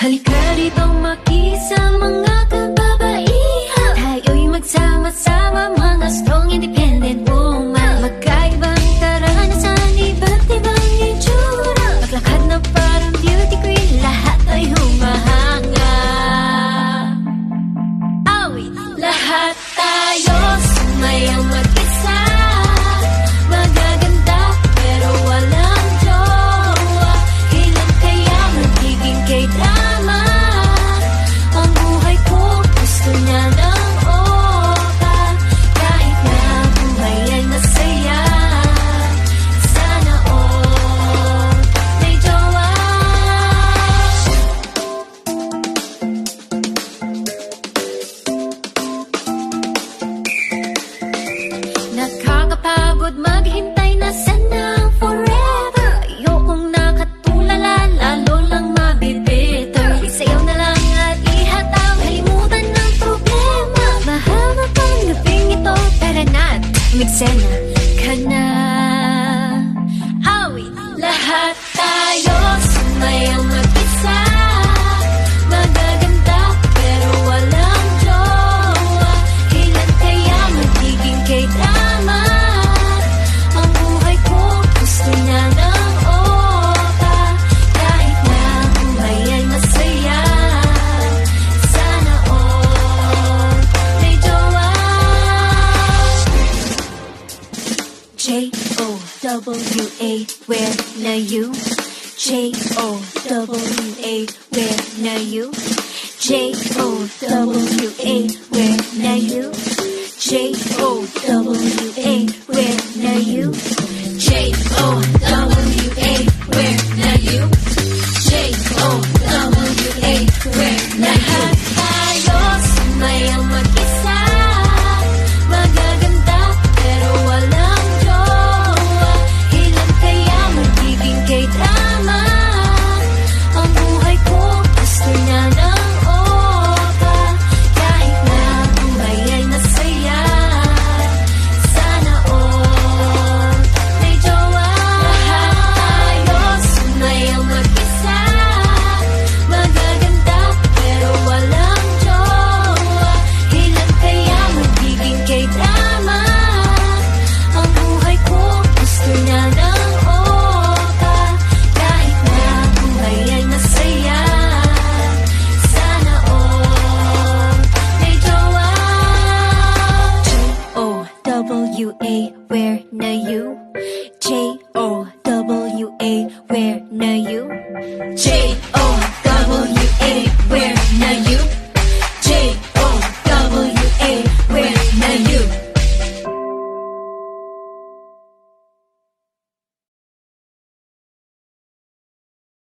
Halika rito makisa mga kababaihan. Tayo'y magsama-sama mga strong independent woman. Magkaibang karanasan, iba't ibang itsura. Maglakad na parang beauty queen, lahat ay humahanga. Awit, lahat tayo sumayang mag-isa. Magaganda pero walang jowa. Kailan kaya magiging K-drama? Ang buhay ko gusto niya ng opa. Kahit na buhay ay masaya, sana all may jowa. Nakakapagod maghintay na sana forever. Ayokong nakatulala, lalo lang mabibitter. Isayaw na lang at ihataw, kalimutan ng problema. Mahaba pang gabing ito, tara na't migsena ka na. Awit, lahat tayo sumayang mag-isa. Magaganda pero walang jowa. Kailan kaya magiging K-drama? Ang buhay ko gusto niya ng opa. Kahit na buhay ay masaya, sana all may jowa. J-O-W-A, where na you? J-O-W-A, where na you? J-O-W-A, where na you? J-O-W-A, where na you? J-O-W-A, where na you? J-O-W-A, where na you? Lahat tayo sumayang mag-isa. Magaganda pero walang jowa. Kailan kaya magiging K-drama? Ang buhay ko gusto niya ng opa. Kahit na buhay ay masaya, sana all may jowa. Lahat tayo sumayang mag-isa. Magaganda pero walang jowa. Kailan kaya magiging K-drama? Ang buhay ko gusto niya ng opa. Kahit na buhay ay masaya, sana all may jowa. J-O-W-A, where na you? J-O-W-A, where na you? J-O-W-A, where na you?